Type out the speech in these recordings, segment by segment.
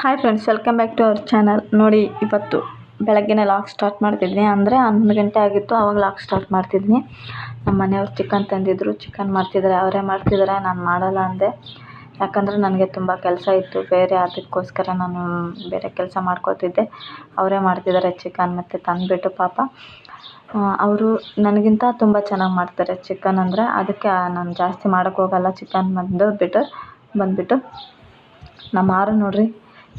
Hi friends, welcome back to our channel. ನೋಡಿ, ಇವತ್ತು ಬೆಳಗ್ಗೆನೇ ಲಾಗ್ ಸ್ಟಾರ್ಟ್ ಮಾಡ್ತಿದ್ನಿ. ಅಂದರೆ 11 ಗಂಟೆ ಆಗಿತ್ತು, ಆವಾಗ ಲಾಗ್ ಸ್ಟಾರ್ಟ್ ಮಾಡ್ತಿದ್ನಿ. ನಮ್ಮ ಮನೆಯವ್ರು ಚಿಕನ್ ತಂದಿದ್ದರು, ಚಿಕನ್ ಮಾಡ್ತಿದ್ದಾರೆ. ಅವರೇ ಮಾಡ್ತಿದ್ದಾರೆ, ನಾನು ಮಾಡಲ್ಲ ಅಂದೆ. ಯಾಕಂದರೆ ನನಗೆ ತುಂಬ ಕೆಲಸ ಇತ್ತು ಬೇರೆ, ಅದಕ್ಕೋಸ್ಕರ ನಾನು ಬೇರೆ ಕೆಲಸ ಮಾಡ್ಕೋತಿದ್ದೆ. ಅವರೇ ಮಾಡ್ತಿದ್ದಾರೆ ಚಿಕನ್. ಮತ್ತು ತಂದುಬಿಟ್ಟು ಪಾಪ ಅವರು ನನಗಿಂತ ತುಂಬ ಚೆನ್ನಾಗಿ ಮಾಡ್ತಾರೆ ಚಿಕನ್ ಅಂದರೆ. ಅದಕ್ಕೆ ನಾನು ಜಾಸ್ತಿ ಮಾಡೋಕ್ಕೆ ಹೋಗಲ್ಲ ಚಿಕನ್. ಬಂದುಬಿಟ್ಟು ನಮ್ಮ ಆರು ನೋಡ್ರಿ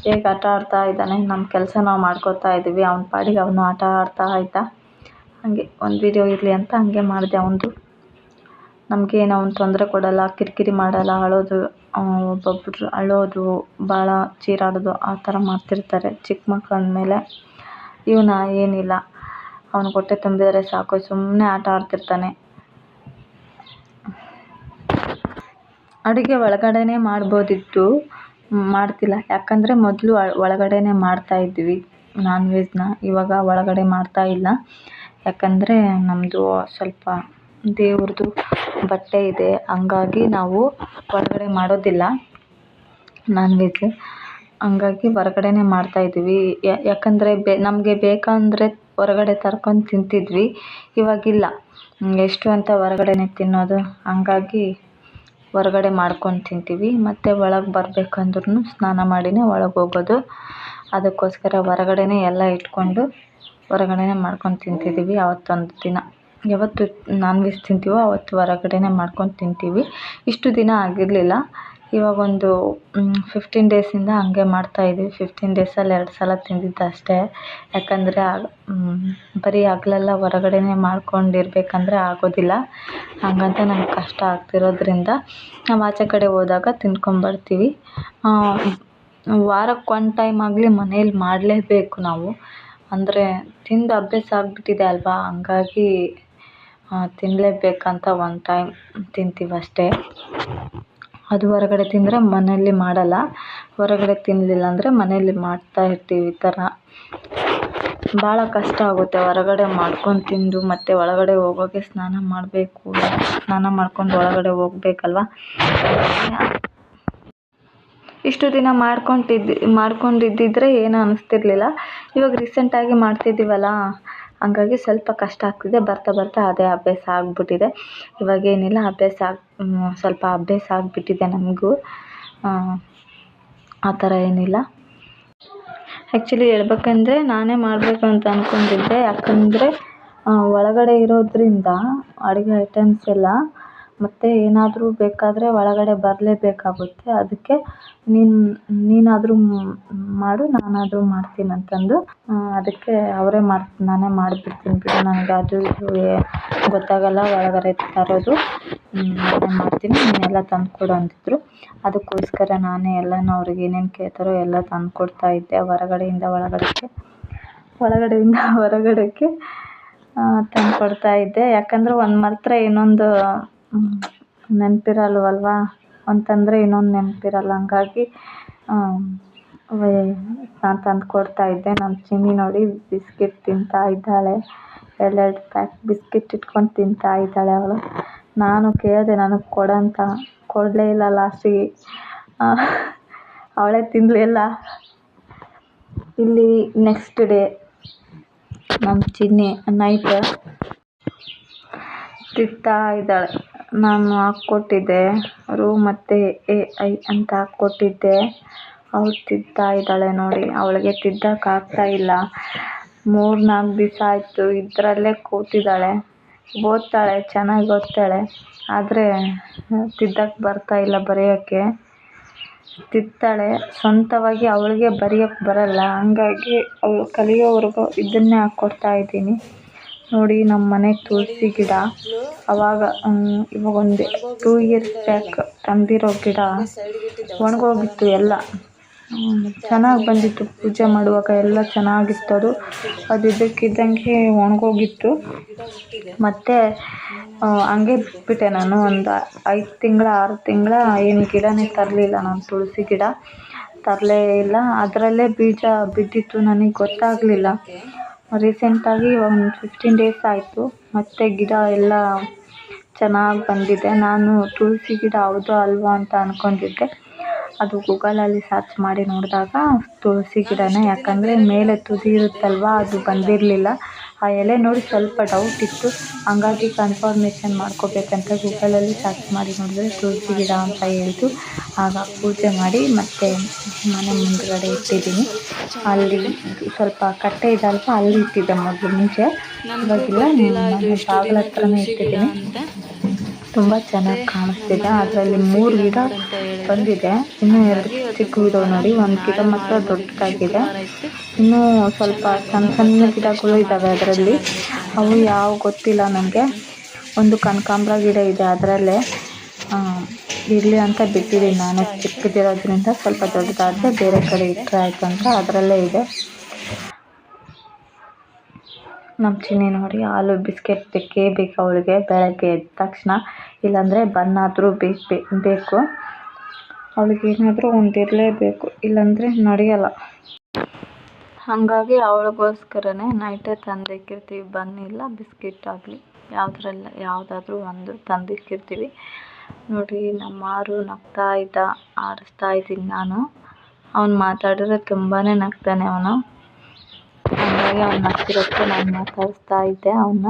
ಹೇಗೆ ಆಟ ಆಡ್ತಾ ಇದ್ದಾನೆ. ನಮ್ಮ ಕೆಲಸ ನಾವು ಮಾಡ್ಕೋತಾ ಇದ್ದೀವಿ, ಅವ್ನ ಪಾಡಿಗೆ ಅವನು ಆಟ ಆಡ್ತಾ ಇದ್ದ. ಹಾಗೆ ಒಂದು ವಿಡಿಯೋ ಇರಲಿ ಅಂತ ಹಾಗೆ ಮಾಡಿದೆ. ಅವನದು ನಮಗೇನು ಅವ್ನು ತೊಂದರೆ ಕೊಡಲ್ಲ, ಕಿರಿಕಿರಿ ಮಾಡಲ್ಲ, ಒಬ್ಬೊಬ್ಬರು ಅಳೋದು, ಭಾಳ ಚೀರಾಡೋದು ಆ ಥರ ಮಾಡ್ತಿರ್ತಾರೆ ಚಿಕ್ಕ ಮಕ್ಳು ಅಂದಮೇಲೆ. ಇವನ ಏನಿಲ್ಲ, ಅವ್ನಿಗೆ ಹೊಟ್ಟೆ ತುಂಬಿದರೆ ಸಾಕು, ಸುಮ್ಮನೆ ಆಟ ಆಡ್ತಿರ್ತಾನೆ. ಅಡುಗೆ ಒಳಗಡೆನೇ ಮಾಡ್ಬೋದಿತ್ತು, ಮಾಡ್ತಿಲ್ಲ. ಯಾಕಂದರೆ ಮೊದಲು ಒಳಗಡೆನೇ ಮಾಡ್ತಾಯಿದ್ವಿ ನಾನ್ ವೆಜ್ನ. ಇವಾಗ ಒಳಗಡೆ ಮಾಡ್ತಾ ಇಲ್ಲ. ಯಾಕಂದರೆ ನಮ್ಮದು ಸ್ವಲ್ಪ ದೇವ್ರದ್ದು ಬಟ್ಟೆ ಇದೆ, ಹಂಗಾಗಿ ನಾವು ಹೊರಗಡೆ ಮಾಡೋದಿಲ್ಲ ನಾನ್ ವೆಜ್. ಹಂಗಾಗಿ ಹೊರಗಡೆನೇ ಮಾಡ್ತಾಯಿದ್ವಿ. ಯಾಕಂದರೆ ನಮಗೆ ಬೇಕಂದರೆ ಹೊರಗಡೆ ತರ್ಕೊಂಡು ತಿಂತಿದ್ವಿ. ಇವಾಗಿಲ್ಲ, ಎಷ್ಟು ಅಂತ ಹೊರಗಡೆನೇ ತಿನ್ನೋದು. ಹಂಗಾಗಿ ಹೊರಗಡೆ ಮಾಡ್ಕೊಂಡು ತಿಂತೀವಿ. ಮತ್ತು ಒಳಗೆ ಬರಬೇಕಂದ್ರೂ ಸ್ನಾನ ಮಾಡಿನೇ ಒಳಗೆ ಹೋಗೋದು. ಅದಕ್ಕೋಸ್ಕರ ಹೊರಗಡೆನೇ ಎಲ್ಲ ಇಟ್ಕೊಂಡು ಹೊರಗಡೆನೇ ಮಾಡ್ಕೊಂಡು ತಿಂತಿದ್ದೀವಿ. ಅವತ್ತೊಂದು ದಿನ ಯಾವತ್ತು ನಾನ್ ವೆಜ್ ತಿಂತೀವೋ ಅವತ್ತು ಹೊರಗಡೆನೇ ಮಾಡ್ಕೊಂಡು ತಿಂತೀವಿ. ಇಷ್ಟು ದಿನ ಆಗಿರಲಿಲ್ಲ. ಇವಾಗೊಂದು 15 ಡೇಸಿಂದ ಹಂಗೆ ಮಾಡ್ತಾಯಿದ್ದೀವಿ. 15 ಡೇಸಲ್ಲಿ 2 ಸಲ ತಿಂದಿದ್ದು ಅಷ್ಟೇ. ಯಾಕಂದರೆ ಬರೀ ಹಗಲೆಲ್ಲ ಹೊರಗಡೆನೇ ಮಾಡ್ಕೊಂಡಿರ್ಬೇಕಂದ್ರೆ ಆಗೋದಿಲ್ಲ. ಹಾಗಂತ ನಮ್ಗೆ ಕಷ್ಟ ಆಗ್ತಿರೋದ್ರಿಂದ ನಾವು ಆಚೆ ಕಡೆ ಹೋದಾಗ ತಿನ್ಕೊಂಬರ್ತೀವಿ. ವಾರಕ್ಕೆ 1 ಟೈಮ್ ಆಗಲಿ ಮನೇಲಿ ಮಾಡಲೇಬೇಕು ನಾವು. ಅಂದರೆ ತಿಂದು ಅಭ್ಯಾಸ ಆಗಿಬಿಟ್ಟಿದೆ ಅಲ್ವಾ, ಹಂಗಾಗಿ ತಿನ್ನಲೇಬೇಕಂತ 1 ಟೈಮ್ ತಿಂತೀವಿ ಅಷ್ಟೇ. ಅದು ಹೊರಗಡೆ ತಿಂದರೆ ಮನೆಯಲ್ಲಿ ಮಾಡಲ್ಲ, ಹೊರಗಡೆ ತಿನ್ನಲಿಲ್ಲ ಅಂದರೆ ಮನೆಯಲ್ಲಿ ಮಾಡ್ತಾ ಇರ್ತೀವಿ. ಈ ಥರ ಭಾಳ ಕಷ್ಟ ಆಗುತ್ತೆ ಹೊರಗಡೆ ಮಾಡ್ಕೊಂಡು ತಿಂದು. ಮತ್ತು ಒಳಗಡೆ ಹೋಗೋಕ್ಕೆ ಸ್ನಾನ ಮಾಡಬೇಕು, ಸ್ನಾನ ಮಾಡ್ಕೊಂಡು ಒಳಗಡೆ ಹೋಗ್ಬೇಕಲ್ವ. ಇಷ್ಟು ದಿನ ಮಾಡ್ಕೊಂಡಿದ್ದಿದ್ರೆ ಏನೂ ಅನ್ನಿಸ್ತಿರ್ಲಿಲ್ಲ. ಇವಾಗ ರೀಸೆಂಟಾಗಿ ಮಾಡ್ತಿದ್ದೀವಲ್ಲ, ಹಂಗಾಗಿ ಸ್ವಲ್ಪ ಕಷ್ಟ ಆಗ್ತಿದೆ. ಬರ್ತಾ ಬರ್ತಾ ಅದೇ ಅಭ್ಯಾಸ ಆಗಿಬಿಟ್ಟಿದೆ. ಇವಾಗೇನಿಲ್ಲ, ಸ್ವಲ್ಪ ಅಭ್ಯಾಸ ಆಗಿಬಿಟ್ಟಿದೆ ನಮಗೂ. ಆ ಥರ ಏನಿಲ್ಲ. ಆ್ಯಕ್ಚುಲಿ ಹೇಳ್ಬೇಕಂದ್ರೆ ನಾನೇ ಮಾಡಬೇಕು ಅಂತ ಅಂದ್ಕೊಂಡಿದ್ದೆ. ಯಾಕಂದರೆ ಒಳಗಡೆ ಇರೋದ್ರಿಂದ ಅಡುಗೆ ಐಟಮ್ಸ್ ಎಲ್ಲ ಮತ್ತು ಏನಾದರೂ ಬೇಕಾದರೆ ಒಳಗಡೆ ಬರಲೇಬೇಕಾಗುತ್ತೆ. ಅದಕ್ಕೆ ನೀನಾದರೂ ಮಾಡು, ನಾನಾದರೂ ಮಾಡ್ತೀನಿ ಅಂತಂದು ಅದಕ್ಕೆ ನಾನೇ ಮಾಡಿಬಿಡ್ತೀನಿ ಬಿಡು, ನನಗೆ ಅದು ಇದು ಗೊತ್ತಾಗಲ್ಲ ಒಳಗಡೆ ತರೋದು, ನಾನೇ ಮಾಡ್ತೀನಿ, ನೀನೆಲ್ಲ ತಂದುಕೊಡು ಅಂತಿದ್ರು. ಅದಕ್ಕೋಸ್ಕರ ನಾನೇ ಎಲ್ಲನೂ ಅವ್ರಿಗೆ ಏನೇನು ಕೇಳ್ತಾರೋ ಎಲ್ಲ ತಂದುಕೊಡ್ತಾ ಇದ್ದೆ. ಹೊರಗಡೆಯಿಂದ ಹೊರಗಡೆಗೆ ತಂದುಕೊಡ್ತಾ ಇದ್ದೆ. ಯಾಕಂದರೆ ಒಂದು ಮರೆತ್ರೆ ಇನ್ನೊಂದು ನೆನಪಿರಲ್ವಲ್ವ, ಒಂದು ತಂದರೆ ಇನ್ನೊಂದು ನೆನಪಿರಲ್ಲ. ಹಂಗಾಗಿ ನಾನು ತಂದು ಕೊಡ್ತಾ ಇದ್ದೆ. ನಮ್ಮ ಚಿನ್ನಿ ನೋಡಿ ಬಿಸ್ಕೆಟ್ ತಿಂತಾ ಇದ್ದಾಳೆ. 2 ಪ್ಯಾಕ್ ಬಿಸ್ಕೆಟ್ ಇಟ್ಕೊಂಡು ತಿಂತಾ ಇದ್ದಾಳೆ ಅವಳು. ನಾನು ಕೇಳಿದೆ ನನಗೆ ಕೊಡಂತ, ಕೊಡಲೇ ಇಲ್ಲ. ಲಾಸ್ಟಿಗೆ ಅವಳೇ ತಿನ್ನಲಿಲ್ಲ. ಇಲ್ಲಿ ನೆಕ್ಸ್ಟ್ ಡೇ ನಮ್ಮ ಚಿನ್ನಿ ನೈಟ್ ತಿಂತಾ ಇದ್ದಾಳೆ. ನಾನು ಹಾಕ್ಕೊಟ್ಟಿದ್ದೆ ಮತ್ತು AI ಅಂತ ಹಾಕ್ಕೊಟ್ಟಿದ್ದೆ. ಅವಳು ತಿಂತಾ ಇದ್ದಾಳೆ ನೋಡಿ. ಅವಳಿಗೆ ತಿದ್ದಕ್ಕಾಗ್ತಾಯಿಲ್ಲ. 3-4 ದಿವಸ ಆಯಿತು ಇದರಲ್ಲೇ ಕೂತಿದ್ದಾಳೆ. ಓದ್ತಾಳೆ, ಚೆನ್ನಾಗಿ ಓದ್ತಾಳೆ, ಆದರೆ ತಿದ್ದಕ್ಕೆ ಬರ್ತಾಯಿಲ್ಲ, ಬರೆಯೋಕ್ಕೆ. ತಿಂತಾಳೆ ಸ್ವಂತವಾಗಿ, ಅವಳಿಗೆ ಬರೆಯೋಕ್ಕೆ ಬರಲ್ಲ. ಹಂಗಾಗಿ ಅವಳು ಕಲಿಯೋವರೆಗೂ ಇದನ್ನೇ ಹಾಕ್ಕೊಡ್ತಾ ಇದ್ದೀನಿ. ನೋಡಿ, ನಮ್ಮ ಮನೆ ತುಳಸಿ ಗಿಡ ಇವಾಗ ಒಂದು 2 ಇಯರ್ಸ್ ಬ್ಯಾಕ್ ತಂದಿರೋ ಗಿಡ ಒಣಗೋಗಿತ್ತು ಎಲ್ಲ. ಚೆನ್ನಾಗಿ ಬಂದಿತ್ತು, ಪೂಜೆ ಮಾಡುವಾಗ ಎಲ್ಲ ಚೆನ್ನಾಗಿತ್ತು. ಅದು ಇದ್ದಕ್ಕಿದ್ದಂಗೆ ಒಣಗೋಗಿತ್ತು. ಮತ್ತು ಹಂಗೆ ಬಿಟ್ಬಿಟ್ಟೆ ನಾನು. ಒಂದು 5 ತಿಂಗಳು 6 ತಿಂಗಳ ಏನು ಗಿಡನೇ ತರಲಿಲ್ಲ ನಾನು. ತುಳಸಿ ಗಿಡ ತರಲೇ ಇಲ್ಲ. ಅದರಲ್ಲೇ ಬೀಜ ಬಿದ್ದಿತ್ತು, ನನಗೆ ಗೊತ್ತಾಗಲಿಲ್ಲ. ರೀಸೆಂಟಾಗಿ ಒಂದು 15 ಡೇಸ್ ಆಯಿತು, ಮತ್ತು ಗಿಡ ಎಲ್ಲ ಚೆನ್ನಾಗಿ ಬಂದಿದೆ. ನಾನು ತುಳಸಿ ಗಿಡ ಹೌದೋ ಅಲ್ವೋ ಅಂತ ಅಂದ್ಕೊಂಡಿದ್ದೆ. ಅದು ಗೂಗಲಲ್ಲಿ ಸರ್ಚ್ ಮಾಡಿ ನೋಡಿದಾಗ ತುಳಸಿ ಗಿಡನೇ, ಯಾಕಂದರೆ ಮೇಲೆ ತುದಿ ಇರುತ್ತಲ್ವ ಅದು ಬಂದಿರಲಿಲ್ಲ. ಆ ಎಲೆ ನೋಡಿ ಸ್ವಲ್ಪ ಡೌಟ್ ಇತ್ತು, ಹಂಗಾಗಿ ಕನ್ಫರ್ಮೇಷನ್ ಮಾಡ್ಕೋಬೇಕಂತ ಗೂಗಲಲ್ಲಿ ಸರ್ಚ್ ಮಾಡಿ ನೋಡಿದ್ರೆ ತುಳಸಿ ಗಿಡ ಅಂತ ಹೇಳ್ತು. ಆಗ ಪೂಜೆ ಮಾಡಿ ಮತ್ತೆ ಮನೆ ಮುಂದ್ಗಡೆ ಇಟ್ಟಿದ್ದೀನಿ. ಅಲ್ಲಿ ಸ್ವಲ್ಪ ಕಟ್ಟೆ ಇದಲ್ವ ಅಲ್ಲಿ ಇಟ್ಟಿದ್ದೆ ಮೊದಲು ಮುಂಚೆ, ಇವಾಗಿಲ್ಲ ಮನೆ ಬಾಗಿಲ ಹತ್ರನೇ ಇಟ್ಟಿದ್ದೀನಿ. ತುಂಬ ಚೆನ್ನಾಗಿ ಕಾಣಿಸ್ತಿದೆ. ಅದರಲ್ಲಿ 3 ಗಿಡ ಬಂದಿದೆ, ಇನ್ನೂ 2 ಚಿಕ್ಕವಿದಾವೆ ನೋಡಿ. ಒಂದು ಗಿಡ ಮಾತ್ರ ದೊಡ್ಡದಾಗಿದೆ, ಇನ್ನೂ ಸ್ವಲ್ಪ ಸಣ್ಣ ಸಣ್ಣ ಗಿಡಗಳು ಇದ್ದಾವೆ ಅದರಲ್ಲಿ. ಅವು ಯಾವ ಗೊತ್ತಿಲ್ಲ ನನಗೆ. ಒಂದು ಕನಕಾಂಬರ ಗಿಡ ಇದೆ, ಅದರಲ್ಲೇ ಇರಲಿ ಅಂತ ಬಿಟ್ಟಿದ್ದೀನಿ ನಾನು. ಚಿಕ್ಕದಿರೋದ್ರಿಂದ ಸ್ವಲ್ಪ ದೊಡ್ಡದಾದರೆ ಬೇರೆ ಕಡೆ ಇಟ್ಟರೆ ಆಯಿತು ಅಂತ ಅದರಲ್ಲೇ ಇದೆ. ನಮ್ಮ ಚಿನ್ನಿ ನೋಡಿ ಹಾಲು ಬಿಸ್ಕೆಟ್ ಬೇಕೇ ಬೇಕು ಅವಳಿಗೆ ಬೆಳಗ್ಗೆ ಎದ್ದ ತಕ್ಷಣ, ಇಲ್ಲಾಂದರೆ ಬನ್ನಾದರೂ ಬೇಕು ಅವಳಿಗೆ. ಏನಾದರೂ ಒಂದು ಇರಲೇಬೇಕು, ಇಲ್ಲಾಂದರೆ ನಡೆಯಲ್ಲ. ಹಾಗಾಗಿ ಅವಳಿಗೋಸ್ಕರನೇ ನೈಟೇ ತಂದಿಕ್ಕಿರ್ತೀವಿ, ಬನ್ನಿಲ್ಲ ಬಿಸ್ಕೆಟ್ ಆಗಲಿ ಯಾವುದಾದ್ರೂ ಒಂದು ತಂದಿಕ್ಕಿರ್ತೀವಿ. ನೋಡಿ ನಮ್ಮ ಆರು ನಗ್ತಾ ಇದ್ದ, ಆಡಿಸ್ತಾ ಇದ್ದೀನಿ ನಾನು. ಅವ್ನು ಮಾತಾಡಿದ್ರೆ ತುಂಬಾ ನಗ್ತಾನೆ ಅವನು, ಹಾಗಾಗಿ ಅವ್ನು ನಗ್ತಿರೋಕ್ಕೆ ನಾನು ಮಾತಾಡಿಸ್ತಾ ಇದ್ದೆ ಅವನ್ನ.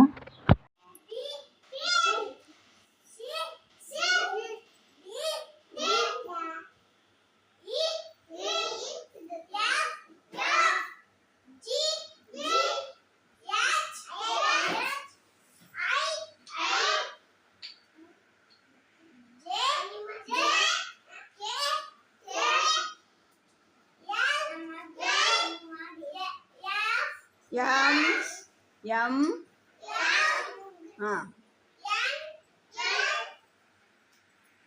ಯಮ್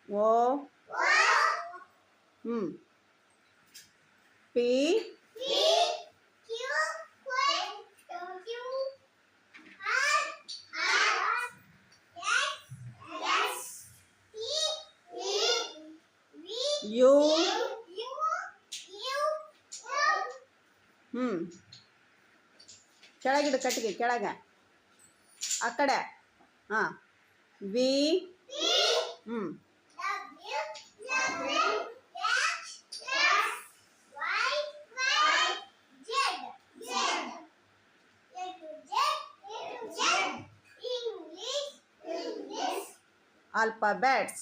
ಓ ಪಿ ಯು ಕೆಳಗಿಡು, ಕಟ್ಟಿಗೆ ಕೆಳಗೆ ಆ ಕಡೆ. V alphabets.